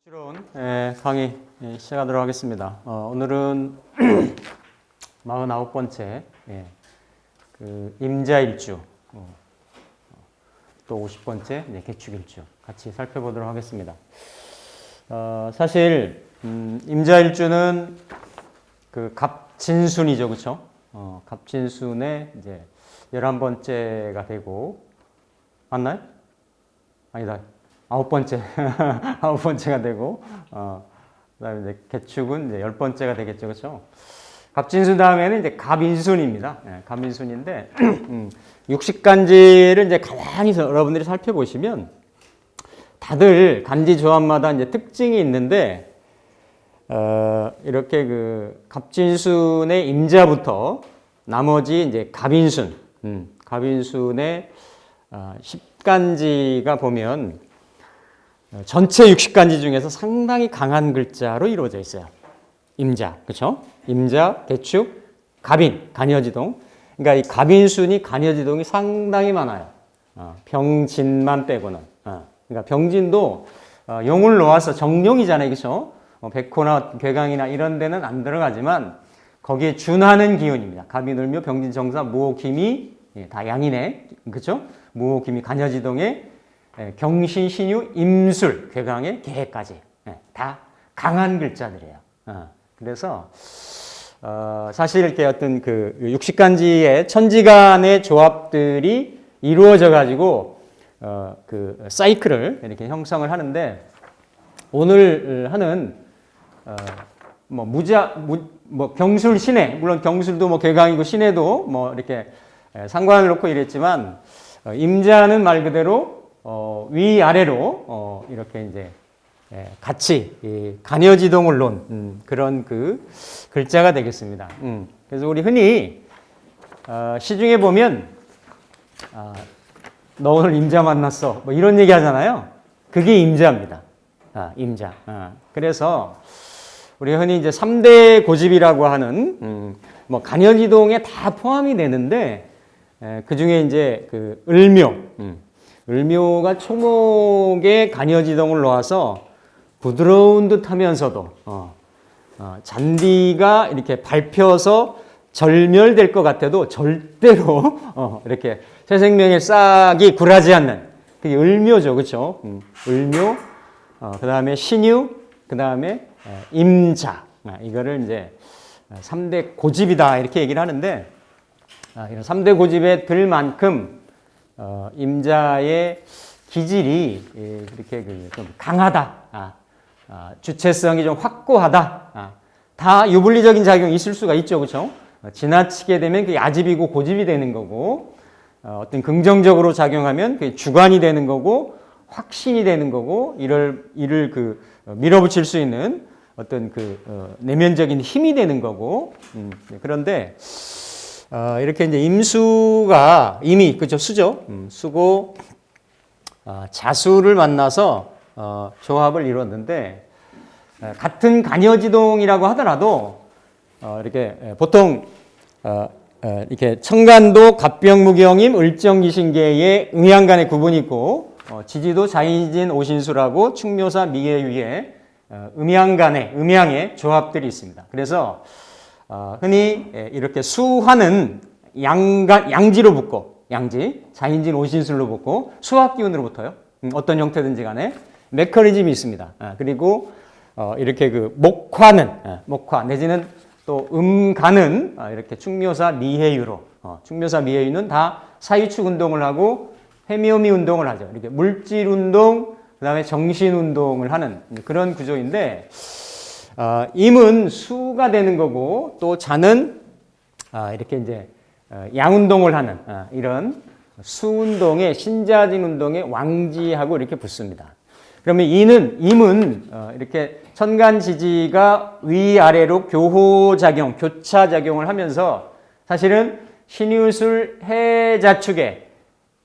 실론 강의 시작하도록 하겠습니다. 오늘은 49번째 그 임자일주 또 50번째 개축일주 같이 살펴보도록 하겠습니다. 사실 임자일주는 그 갑진순이죠, 그렇죠? 갑진순의 이제 11번째가 되고 맞나요? 아니다. 9번째, 9번째가 되고, 그다음에 이제 개축은 이제 10번째가 되겠죠, 그렇죠? 갑진순 다음에는 이제 갑인순입니다. 갑인순인데, 육식간지를 이제 가만히 여러분들이 살펴보시면, 다들 간지 조합마다 이제 특징이 있는데, 이렇게 그 갑진순의 임자부터 나머지 이제 갑인순, 갑인순의 10간지가 보면, 전체 육식간지 중에서 상당히 강한 글자로 이루어져 있어요. 임자, 그렇죠? 임자, 개축, 갑인, 간여지동. 그러니까 이 갑인순이 간여지동이 상당히 많아요. 병진만 빼고는. 그러니까 병진도 용을 놓아서 정용이잖아요, 그렇죠? 백호나 괴강이나 이런 데는 안 들어가지만 거기에 준하는 기운입니다. 갑인, 을묘, 병진, 정사, 무호, 기미, 다 양이네, 그렇죠? 무호, 기미, 간여지동에 경신, 신유, 임술, 괴강의 개까지 다 강한 글자들이에요. 그래서 사실 이렇게 어떤 그 육식간지의 천지간의 조합들이 이루어져 가지고 그 사이클을 이렇게 형성을 하는데 오늘 하는 뭐 경술 신해, 물론 경술도 뭐 괴강이고 신해도 뭐 이렇게 상관을 놓고 이랬지만 임자는 말 그대로 위아래로 이렇게 이제 같이 간여지동을 놓은 그런 그 글자가 되겠습니다. 그래서 우리 흔히 시중에 보면 너 오늘 임자 만났어 뭐 이런 얘기 하잖아요. 그게 임자입니다. 임자. 그래서 우리 흔히 이제 3대 고집이라고 하는 뭐 간여지동에 다 포함이 되는데 그 중에 이제 그 을묘. 을묘가 초목에 간여지동을 놓아서 부드러운 듯 하면서도 잔디가 이렇게 밟혀서 절멸될 것 같아도 절대로 이렇게 새 생명의 싹이 굴하지 않는 그게 을묘죠, 그렇죠? 을묘, 그 다음에 신유, 그 다음에 임자. 이거를 이제 3대 고집이다 이렇게 얘기를 하는데 이런 3대 고집에 들 만큼 임자의 기질이 이렇게 좀 강하다, 주체성이 좀 확고하다, 다 유불리적인 작용이 있을 수가 있죠, 그렇죠? 지나치게 되면 그게 아집이고 고집이 되는 거고, 어떤 긍정적으로 작용하면 그게 주관이 되는 거고, 확신이 되는 거고, 이를 그 밀어붙일 수 있는 어떤 그 내면적인 힘이 되는 거고, 그런데. 이렇게 이제 임수가 이미 그죠 수죠. 수고 자수를 만나서 조합을 이뤘는데 같은 간여지동이라고 하더라도 이렇게 보통 이렇게 청간도 갑병무경임 을정기신계의 음양간의 구분이 있고 지지도 자인진 오신수라고 충묘사 미해유의 음양의 조합들이 있습니다. 그래서 흔히 이렇게 수화는 양지로 붙고 양지, 자인진 오신술로 붙고 수학기운으로 붙어요. 어떤 형태든지 간에 메커니즘이 있습니다. 그리고 이렇게 그 목화 내지는 또 음간은 이렇게 충묘사 미해유로 충묘사 미해유는 다 사유축 운동을 하고 해묘미 운동을 하죠. 이렇게 물질 운동, 그 다음에 정신 운동을 하는 그런 구조인데 임은 수가 되는 거고 또 자는 이렇게 이제 양운동을 하는 이런 수운동의 신자진 운동의 왕지하고 이렇게 붙습니다. 그러면 임은 이렇게 천간지지가 위아래로 교호작용, 교차작용을 하면서 사실은 신유술 해자축의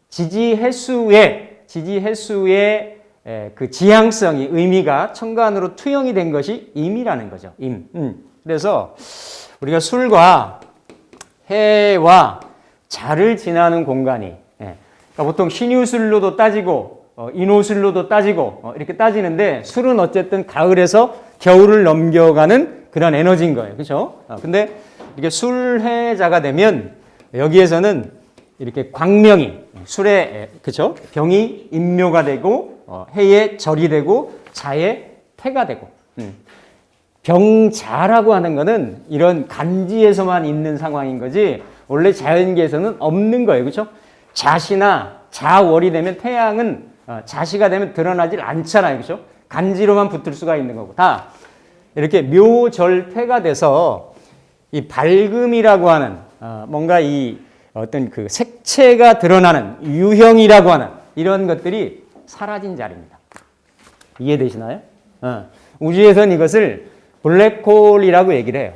지지해수의 그 지향성이 의미가 천간으로 투영이 된 것이 임이라는 거죠. 임. 그래서 우리가 술과 해와 자를 지나는 공간이, 그러니까 보통 신유술로도 따지고 인호술로도 따지고 이렇게 따지는데, 술은 어쨌든 가을에서 겨울을 넘겨가는 그런 에너지인 거예요. 그렇죠? 근데 이게 술해자가 되면 여기에서는 이렇게 광명이 술에, 그렇죠? 병이 인묘가 되고 해의 절이 되고 자의 태가 되고. 병자라고 하는 거는 이런 간지에서만 있는 상황인 거지 원래 자연계에서는 없는 거예요. 그렇죠? 자시나 자월이 되면 태양은 자시가 되면 드러나질 않잖아요. 그렇죠? 간지로만 붙을 수가 있는 거고, 다 이렇게 묘절태가 돼서 이 밝음이라고 하는 뭔가 이 어떤 그 색채가 드러나는 유형이라고 하는 이런 것들이 사라진 자리입니다. 이해되시나요? 우주에서는 이것을 블랙홀이라고 얘기를 해요.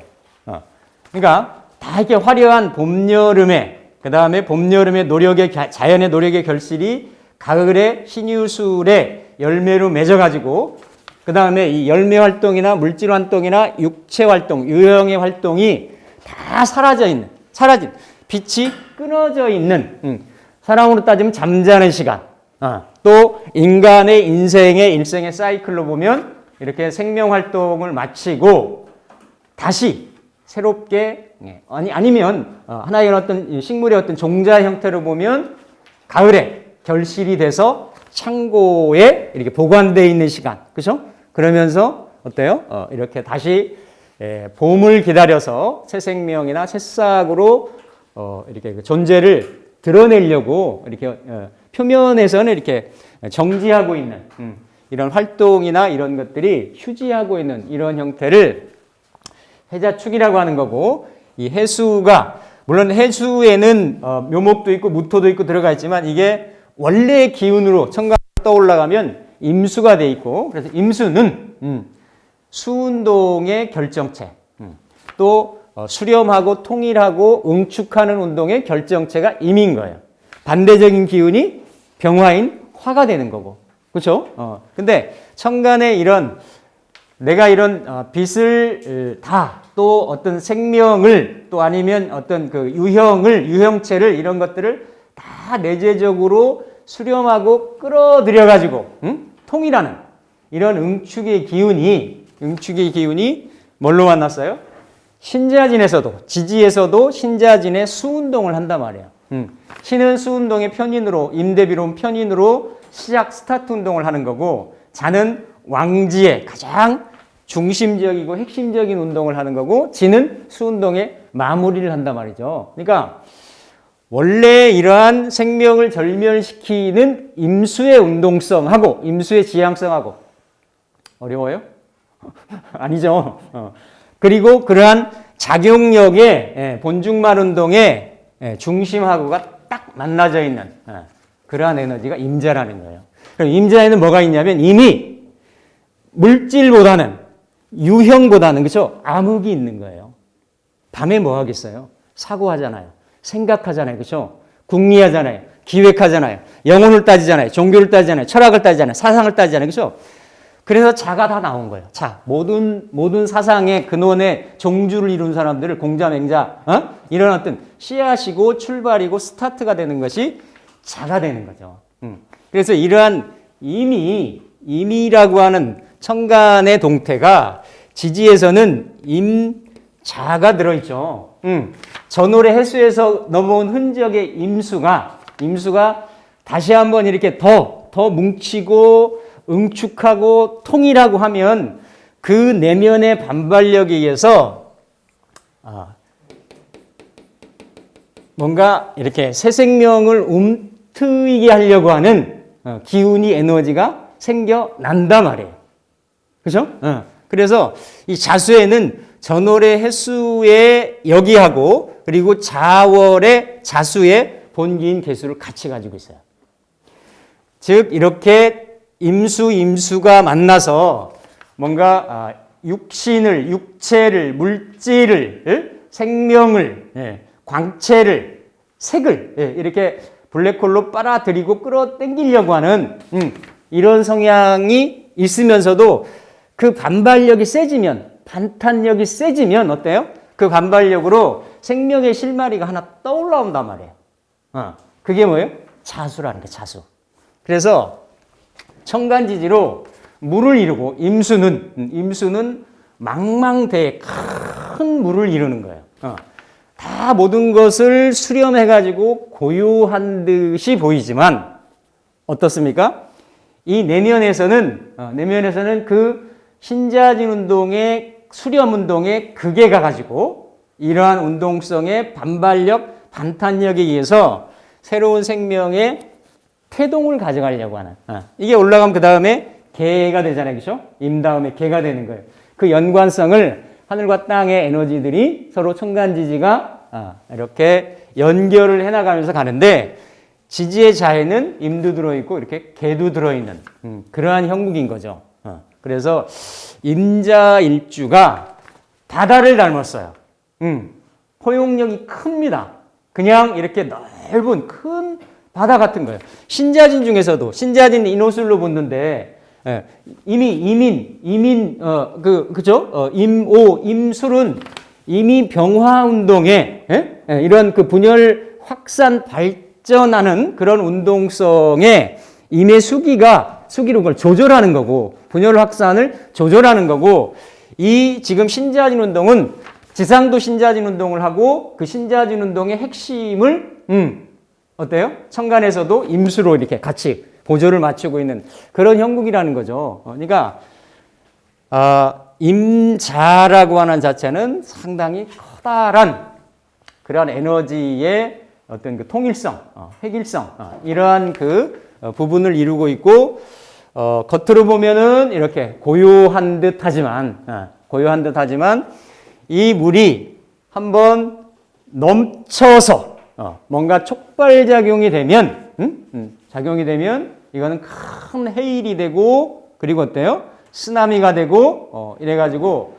그러니까 다 이렇게 화려한 봄, 여름에, 그 다음에 봄, 여름의 노력의, 자연의 노력의 결실이 가을에 신유술의 열매로 맺어가지고, 그 다음에 이 열매 활동이나 물질 활동이나 육체 활동, 유형의 활동이 다 사라진, 빛이 끊어져 있는, 사람으로 따지면 잠자는 시간, 또 인간의 인생의 일생의 사이클로 보면 이렇게 생명 활동을 마치고 다시 새롭게, 아니면 하나의 어떤 식물의 어떤 종자 형태로 보면 가을에 결실이 돼서 창고에 이렇게 보관되어 있는 시간, 그렇죠? 그러면서 어때요? 이렇게 다시 봄을 기다려서 새 생명이나 새싹으로 이렇게 그 존재를 드러내려고 이렇게 표면에서는 이렇게 정지하고 있는 이런 활동이나 이런 것들이 휴지하고 있는 이런 형태를 해자축이라고 하는 거고, 이 해수가 물론 해수에는 묘목도 있고 무토도 있고 들어가 있지만 이게 원래의 기운으로 청각 떠올라가면 임수가 돼 있고, 그래서 임수는 수운동의 결정체, 또 수렴하고 통일하고 응축하는 운동의 결정체가 임인 거예요. 반대적인 기운이 병화인 화가 되는 거고, 그렇죠? 근데 천간에 이런 내가 이런 빛을 다 또 어떤 생명을 또 아니면 어떤 그 유형체를 이런 것들을 다 내재적으로 수렴하고 끌어들여 가지고 통일하는 이런 응축의 기운이 뭘로 만났어요? 신자진에서도, 지지에서도 신자진의 수운동을 한단 말이에요. 신은 수운동의 편인으로, 임대비로운 편인으로 스타트 운동을 하는 거고, 자는 왕지의 가장 중심적이고 핵심적인 운동을 하는 거고, 지는 수운동의 마무리를 한단 말이죠. 그러니까 원래 이러한 생명을 절멸시키는 임수의 운동성하고 임수의 지향성하고 어려워요? 아니죠. 그리고 그러한 작용력의 본중말 운동의 중심하고가 딱 만나져 있는 그러한 에너지가 임자라는 거예요. 그럼 임자에는 뭐가 있냐면 이미 물질보다는 유형보다는, 그렇죠? 암흑이 있는 거예요. 밤에 뭐 하겠어요? 사고하잖아요. 생각하잖아요. 그렇죠? 궁리하잖아요. 기획하잖아요. 영혼을 따지잖아요. 종교를 따지잖아요. 철학을 따지잖아요. 사상을 따지잖아요. 그렇죠? 그래서 자가 다 나온 거예요. 자, 모든 사상의 근원의 종주를 이룬 사람들을 공자맹자, 이런 어떤 씨앗이고 출발이고 스타트가 되는 것이 자가 되는 거죠. 그래서 이러한 임이라고 하는 천간의 동태가 지지에서는 임자가 들어있죠. 전월의 해수에서 넘어온 흔적의 임수가 다시 한번 이렇게 더 뭉치고 응축하고 통일하고 하면 그 내면의 반발력에 의해서 뭔가 이렇게 새 생명을 움트이게 하려고 하는 기운이, 에너지가 생겨난단 말이에요. 그죠? 그래서 이 자수에는 전월의 해수의 여기하고 그리고 자월의 자수의 본기인 개수를 같이 가지고 있어요. 즉 이렇게 임수가 만나서 뭔가 육체를, 물질을, 생명을, 광채를, 색을 이렇게 블랙홀로 빨아들이고 끌어당기려고 하는 이런 성향이 있으면서도 그 반발력이 세지면, 반탄력이 세지면 어때요? 그 반발력으로 생명의 실마리가 하나 떠올라온단 말이에요. 그게 뭐예요? 자수라는 게 자수. 그래서 천간지지로 물을 이루고 임수는 망망대해 큰 물을 이루는 거예요. 다 모든 것을 수렴해가지고 고요한 듯이 보이지만 어떻습니까? 이 내면에서는 그 신자진 운동의 수렴 운동의 극에 가가지고 이러한 운동성의 반발력, 반탄력에 의해서 새로운 생명의 태동을 가져가려고 하는. 이게 올라가면 그 다음에 개가 되잖아요. 그렇죠? 임 다음에 개가 되는 거예요. 그 연관성을 하늘과 땅의 에너지들이 서로 천간지지가 이렇게 연결을 해나가면서 가는데 지지의 자에는 임도 들어있고 이렇게 개도 들어있는 그러한 형국인 거죠. 그래서 임자일주가 바다를 닮았어요. 포용력이 큽니다. 그냥 이렇게 넓은 큰 바다 같은 거예요. 신자진 중에서도 신자진 인호술로 붙는데 이미 임술은 이미 병화 운동에 이런 그 분열 확산 발전하는 그런 운동성에 임의 수기로 그걸 조절하는 거고 분열 확산을 조절하는 거고 이 지금 신자진 운동은 지상도 신자진 운동을 하고 그 신자진 운동의 핵심을 어때요? 천간에서도 임수로 이렇게 같이 보조를 맞추고 있는 그런 형국이라는 거죠. 그러니까 임자라고 하는 자체는 상당히 커다란 그런 에너지의 어떤 그 통일성, 획일성 이러한 그 부분을 이루고 있고 겉으로 보면은 이렇게 고요한 듯하지만 이 물이 한번 넘쳐서 뭔가 촉발작용이 되면 이거는 큰 해일이 되고 그리고 어때요? 쓰나미가 되고 이래가지고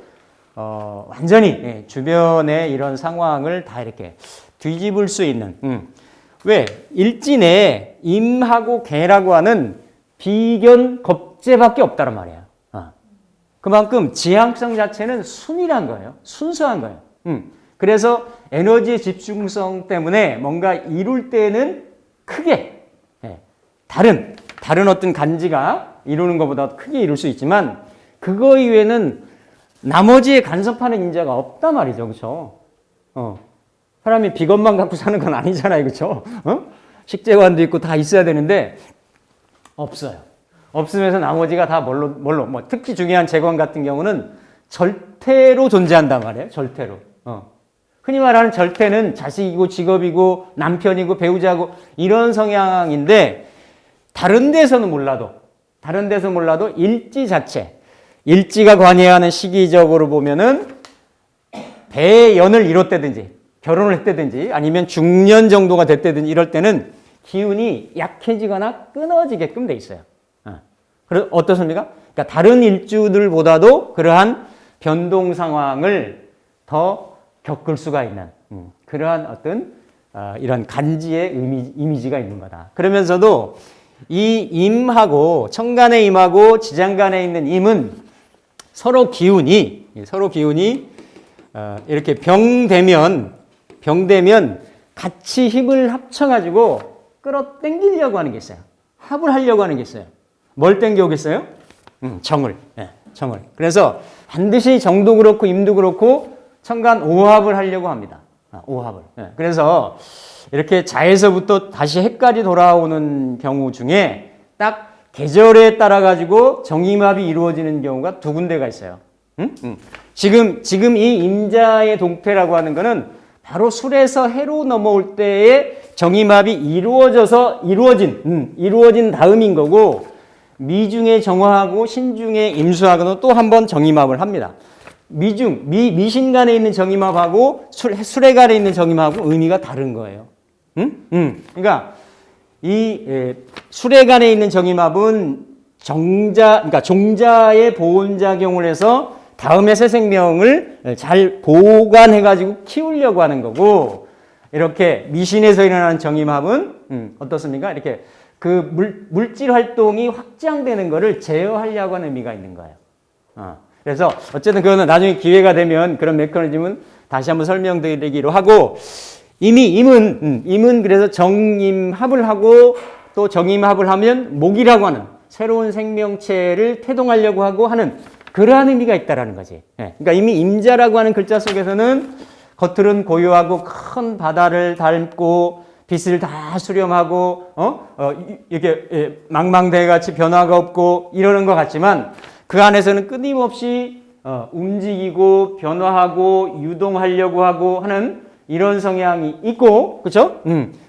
완전히 주변의 이런 상황을 다 이렇게 뒤집을 수 있는 왜? 일진에 임하고 개라고 하는 비견 겁재밖에 없다는 말이야. 그만큼 지향성 자체는 순이란 거예요. 순수한 거예요. 그래서 에너지의 집중성 때문에 뭔가 이룰 때는 크게 다른 어떤 간지가 이루는 것보다 크게 이룰 수 있지만 그거 이외에는 나머지에 간섭하는 인자가 없단 말이죠. 그렇죠? 사람이 비건만 갖고 사는 건 아니잖아요. 그렇죠? 식재관도 있고 다 있어야 되는데 없어요. 없으면서 나머지가 다 뭘로 특히 중요한 재관 같은 경우는 절대로 존재한단 말이에요. 절대로. 흔히 말하는 절대는 자식이고 직업이고 남편이고 배우자고 이런 성향인데 다른 데서는 몰라도 일지 자체 일지가 관여하는 시기적으로 보면은 배연을 이뤘다든지 결혼을 했다든지 아니면 중년 정도가 됐다든지 이럴 때는 기운이 약해지거나 끊어지게끔 돼 있어요. 그래서 어떻습니까? 그러니까 다른 일주들보다도 그러한 변동 상황을 더 겪을 수가 있는 그러한 어떤 이런 간지의 이미지가 있는 거다. 그러면서도 이 임하고 천간의 임하고 지장간에 있는 임은 서로 기운이 이렇게 병되면 같이 힘을 합쳐가지고 끌어당기려고 하는 게 있어요. 합을 하려고 하는 게 있어요. 뭘 당겨오겠어요? 정을. 그래서 반드시 정도 그렇고 임도 그렇고 천간 오합을 하려고 합니다. 오합을. 그래서 이렇게 자에서부터 다시 해까지 돌아오는 경우 중에 딱 계절에 따라 가지고 정임합이 이루어지는 경우가 두 군데가 있어요. 지금 이 임자의 동태라고 하는 거는 바로 술에서 해로 넘어올 때의 정임합이 이루어진 다음인 거고 미중에 정화하고 신중에 임수하고는 또 한 번 정임합을 합니다. 미신간에 있는 정임합하고 수레간에 있는 정임합하고 의미가 다른 거예요. 그러니까 이 수레간에 있는 정임합은 그러니까 종자의 보온작용을 해서 다음의 새 생명을 잘 보관해가지고 키우려고 하는 거고 이렇게 미신에서 일어나는 정임합은 어떻습니까? 이렇게 그 물질 활동이 확장되는 거를 제어하려고 하는 의미가 있는 거예요. 그래서 어쨌든 그거는 나중에 기회가 되면 그런 메커니즘은 다시 한번 설명드리기로 하고, 이미 임은 그래서 정임합을 하고 또 정임합을 하면 목이라고 하는 새로운 생명체를 태동하려고 하고 하는 그러한 의미가 있다라는 거지. 예. 그러니까 이미 임자라고 하는 글자 속에서는 겉으로는 고요하고 큰 바다를 닮고 빛을 다 수렴하고 이렇게 망망대해 같이 변화가 없고 이러는 것 같지만 그 안에서는 끊임없이 움직이고 변화하고 유동하려고 하고 하는 이런 성향이 있고, 그렇죠?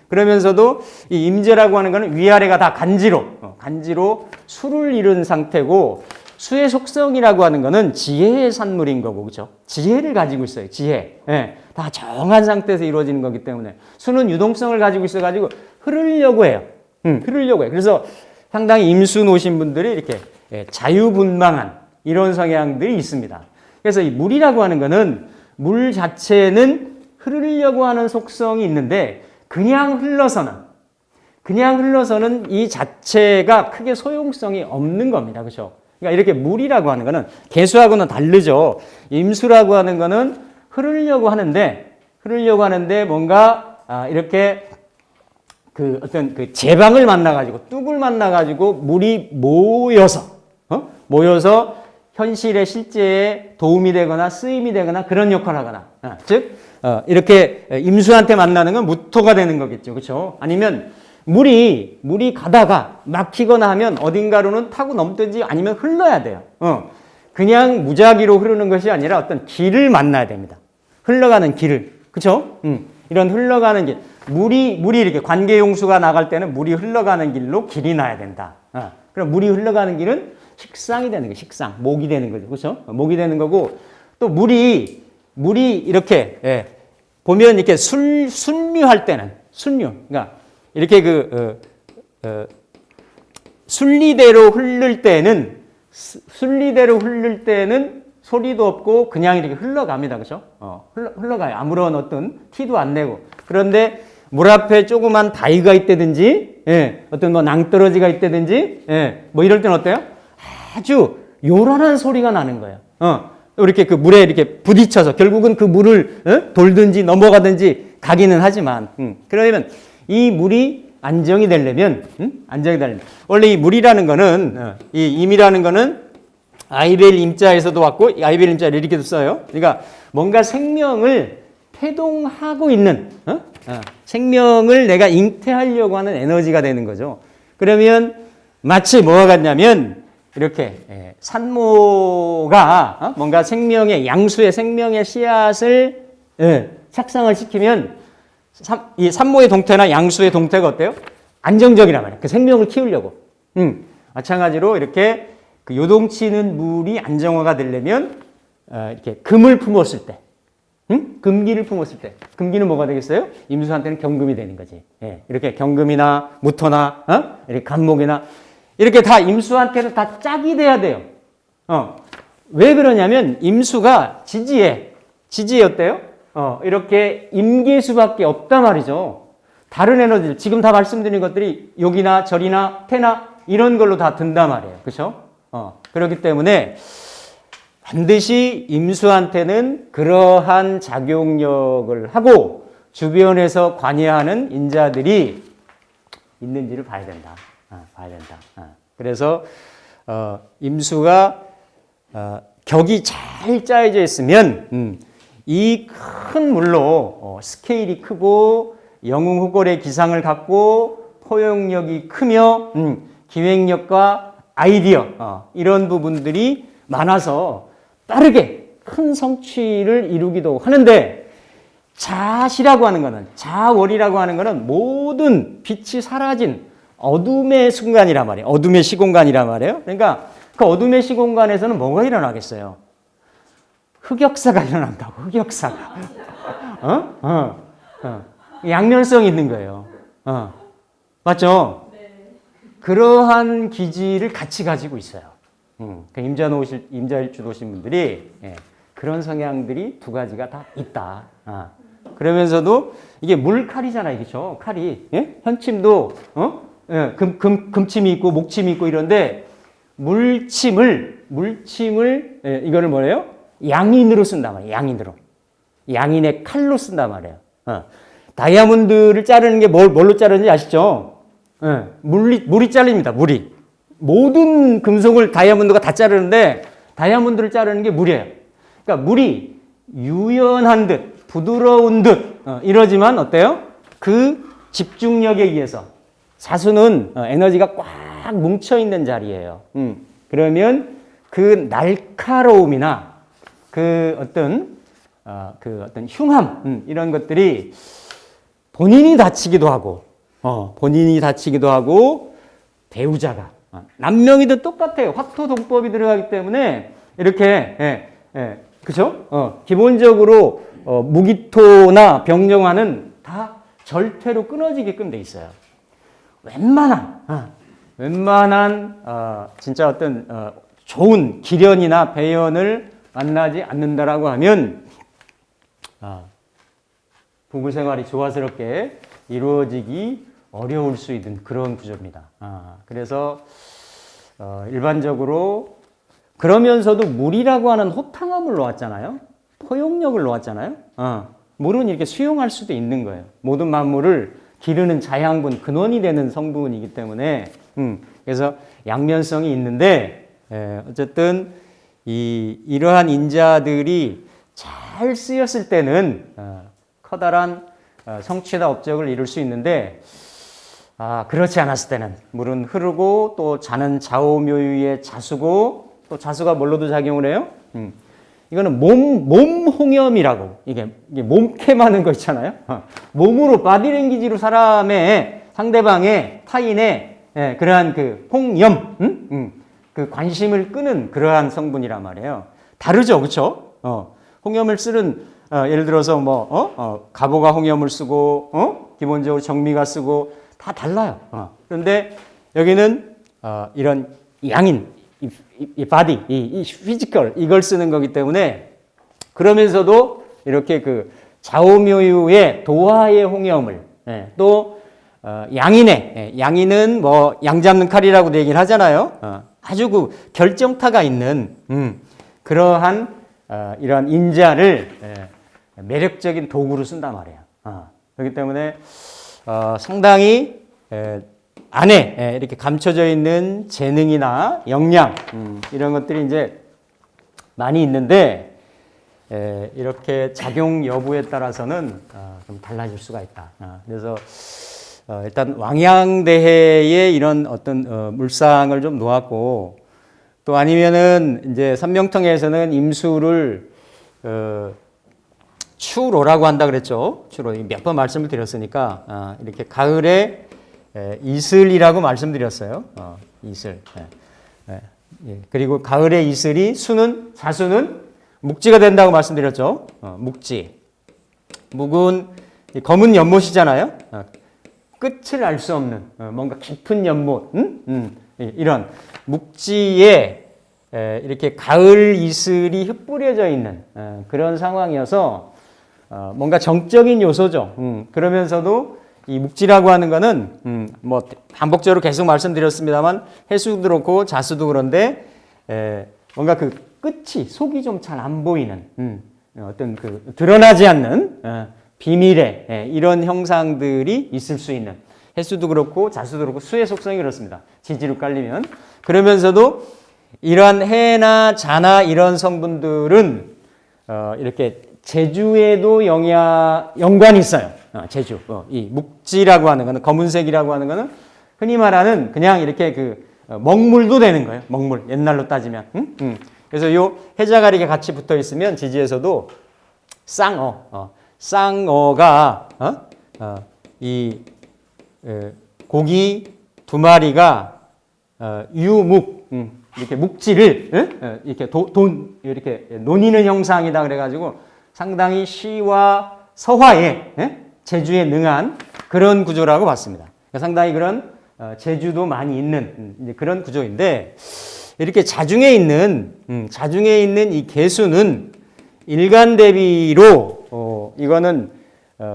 그러면서도 이 임재라고 하는 것은 위아래가 다 간지로 수를 이룬 상태고, 수의 속성이라고 하는 것은 지혜의 산물인 거고, 그렇죠? 지혜를 가지고 있어요. 지혜. 예, 다 정한 상태에서 이루어지는 거기 때문에 수는 유동성을 가지고 있어가지고 흐르려고 해요. 흐르려고 해요. 그래서 상당히 임수 놓으신 분들이 이렇게 자유분방한 이런 성향들이 있습니다. 그래서 이 물이라고 하는 것은 물 자체는 흐르려고 하는 속성이 있는데 그냥 흘러서는 이 자체가 크게 소용성이 없는 겁니다. 그렇죠? 그러니까 이렇게 물이라고 하는 거는 개수하고는 다르죠. 임수라고 하는 거는 흐르려고 하는데 뭔가 이렇게 그 어떤 그 제방을 만나가지고 뚝을 만나가지고 물이 모여서 현실의 실제에 도움이 되거나 쓰임이 되거나 그런 역할을 하거나, 즉 이렇게 임수한테 만나는 건 무토가 되는 거겠죠. 그렇죠? 아니면 물이 가다가 막히거나 하면 어딘가로는 타고 넘든지 아니면 흘러야 돼요. 그냥 무작위로 흐르는 것이 아니라 어떤 길을 만나야 됩니다. 흘러가는 길을. 그렇죠? 이런 흘러가는 길. 물이 이렇게 관계용수가 나갈 때는 물이 흘러가는 길로 길이 나야 된다. 그럼 물이 흘러가는 길은 식상이 되는 거예요. 식상. 목이 되는 거죠. 그렇죠? 목이 되는 거고, 또 물이 이렇게 보면 이렇게 순류할 때는 그러니까 이렇게 순리대로 흐를 때는 소리도 없고 그냥 이렇게 흘러갑니다. 그렇죠? 흘러가요. 아무런 어떤 티도 안 내고. 그런데 물 앞에 조그만 바위가 있다든지, 어떤 뭐 낭떠러지가 있다든지, 뭐 이럴 때는 어때요? 아주 요란한 소리가 나는 거예요. 이렇게 그 물에 이렇게 부딪혀서 결국은 그 물을 돌든지 넘어가든지 가기는 하지만, 그러면 이 물이 안정이 되려면 원래 이 물이라는 거는 이 임이라는 거는 아이벨 임자에서도 왔고 아이벨 임자를 이렇게도 써요. 그러니까 뭔가 생명을 태동하고 있는 생명을 내가 잉태하려고 하는 에너지가 되는 거죠. 그러면 마치 뭐가 같냐면 이렇게 산모가 뭔가 양수의 생명의 씨앗을 착상을 시키면 이 산모의 동태나 양수의 동태가 어때요? 안정적이란 말이에요. 그 생명을 키우려고. 마찬가지로 이렇게 그 요동치는 물이 안정화가 되려면 이렇게 금을 품었을 때, 금기를 품었을 때, 금기는 뭐가 되겠어요? 임수한테는 경금이 되는 거지. 이렇게 경금이나 무토나 이렇게 간목이나 이렇게 다 임수한테는 다 짝이 돼야 돼요. 왜 그러냐면 임수가 지지에 어때요? 이렇게 임계수밖에 없단 말이죠. 다른 에너지들, 지금 다 말씀드린 것들이 여기나 절이나 태나 이런 걸로 다 든단 말이에요. 그렇죠? 그렇기 때문에 반드시 임수한테는 그러한 작용력을 하고 주변에서 관여하는 인자들이 있는지를 봐야 된다. 그래서 임수가 격이 잘 짜여져 있으면 이 큰 물로 스케일이 크고 영웅후골의 기상을 갖고 포용력이 크며 기획력과 아이디어 이런 부분들이 많아서 빠르게 큰 성취를 이루기도 하는데, 자시라고 하는 거는, 자월이라고 하는 거는 모든 빛이 사라진 어둠의 순간이란 말이에요. 어둠의 시공간이란 말이에요. 그러니까 그 어둠의 시공간에서는 뭐가 일어나겠어요? 흑역사가 일어난다고. 흑역사가. 양면성이 있는 거예요. 맞죠? 네. 그러한 기질을 같이 가지고 있어요. 임자일주 놓으신 분들이 그런 성향들이 두 가지가 다 있다. 그러면서도 이게 물칼이잖아요. 그렇죠? 칼이. 현침도 금침이 있고 목침이 있고 이런데 물침을 이거를 뭐래요? 양인으로 쓴단 말이에요. 양인으로. 양인의 칼로 쓴단 말이에요. 다이아몬드를 자르는 게 뭘로 자르는지 아시죠? 물이 잘립니다. 물이. 모든 금속을 다이아몬드가 다 자르는데 다이아몬드를 자르는 게 물이에요. 그러니까 물이 유연한 듯 부드러운 듯 이러지만 어때요? 그 집중력에 의해서 자수는 에너지가 꽉 뭉쳐있는 자리예요. 그러면 그 날카로움이나 그 어떤 흉함 이런 것들이 본인이 다치기도 하고 배우자가 남명이든 똑같아요. 화토동법이 들어가기 때문에 이렇게 그죠? 기본적으로 무기토나 병정화는 다 절퇴로 끊어지게끔 돼 있어요. 웬만한 진짜 어떤 좋은 기련이나 배연을 만나지 않는다라고 하면 부부 생활이 조화스럽게 이루어지기 어려울 수 있는 그런 구조입니다. 그래서 일반적으로 그러면서도 물이라고 하는 호탕함을 놓았잖아요. 포용력을 놓았잖아요. 물은 이렇게 수용할 수도 있는 거예요. 모든 만물을 기르는 자양분, 근원이 되는 성분이기 때문에 그래서 양면성이 있는데 어쨌든 이러한 인자들이 잘 쓰였을 때는 커다란 성취나 업적을 이룰 수 있는데 그렇지 않았을 때는 물은 흐르고 또 자는 좌우묘유의 자수고 또 자수가 뭘로도 작용을 해요? 이거는 몸 홍염이라고 이게 몸캠하는 거 있잖아요. 몸으로 바디랭귀지로 사람의 상대방의 타인의 그러한 그 홍염, 그 관심을 끄는 그러한 성분이란 말이에요. 다르죠, 그렇죠? 홍염을 쓰는 예를 들어서 가보가 홍염을 쓰고 기본적으로 정미가 쓰고 다 달라요. 그런데 여기는 이런 양인 이 바디, 이 피지컬 이걸 쓰는 거기 때문에 그러면서도 이렇게 그 좌우묘유의 도화의 홍염을 또 양인은 뭐 양 잡는 칼이라고도 얘기를 하잖아요. 아주 그 결정타가 있는 그러한 이러한 인자를 매력적인 도구로 쓴단 말이에요. 그렇기 때문에 상당히 안에 이렇게 감춰져 있는 재능이나 역량 이런 것들이 이제 많이 있는데 이렇게 작용 여부에 따라서는 좀 달라질 수가 있다. 그래서 일단 왕양대해의 이런 어떤 물상을 좀 놓았고 또 아니면은 이제 선명통에서는 임수를 추로라고 한다 그랬죠. 추로 몇 번 말씀을 드렸으니까 이렇게 가을에 이슬이라고 말씀드렸어요. 이슬. 그리고 가을의 이슬이 자수는 묵지가 된다고 말씀드렸죠. 묵지. 묵은 검은 연못이잖아요. 끝을 알 수 없는 뭔가 깊은 연못. 이런 묵지에 이렇게 가을 이슬이 흩뿌려져 있는 그런 상황이어서 뭔가 정적인 요소죠. 그러면서도 이 묵지라고 하는 거는 뭐 반복적으로 계속 말씀드렸습니다만 해수도 그렇고 자수도 그런데 뭔가 그 끝이 속이 좀 잘 안 보이는 어떤 그 드러나지 않는 비밀의 이런 형상들이 있을 수 있는 해수도 그렇고 자수도 그렇고 수의 속성이 그렇습니다. 지지로 깔리면 그러면서도 이러한 해나 자나 이런 성분들은 이렇게 제주에도 연관이 있어요. 제주. 이 묵지라고 하는 거는 검은색이라고 하는 거는 흔히 말하는 그냥 이렇게 그 먹물도 되는 거예요. 먹물. 옛날로 따지면. 그래서 요 해자가 이렇게 같이 붙어 있으면 지지에서도 쌍어가 이 고기 두 마리가 유묵 이렇게 묵지를 이렇게 이렇게 논이는 형상이다 그래가지고 상당히 시와 서화에 제주에 능한 그런 구조라고 봤습니다. 상당히 그런 제주도 많이 있는 이제 그런 구조인데 이렇게 자중에 있는 이 개수는 일간 대비로 이거는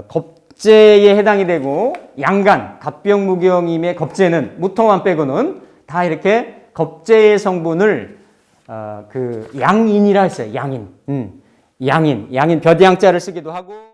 겁재에 해당이 되고 양간 갑병무경임의 겁재는 무통만 빼고는 다 이렇게 겁재의 성분을 그 양인이라 했어요. 양인. 양인 벼디양자를 쓰기도 하고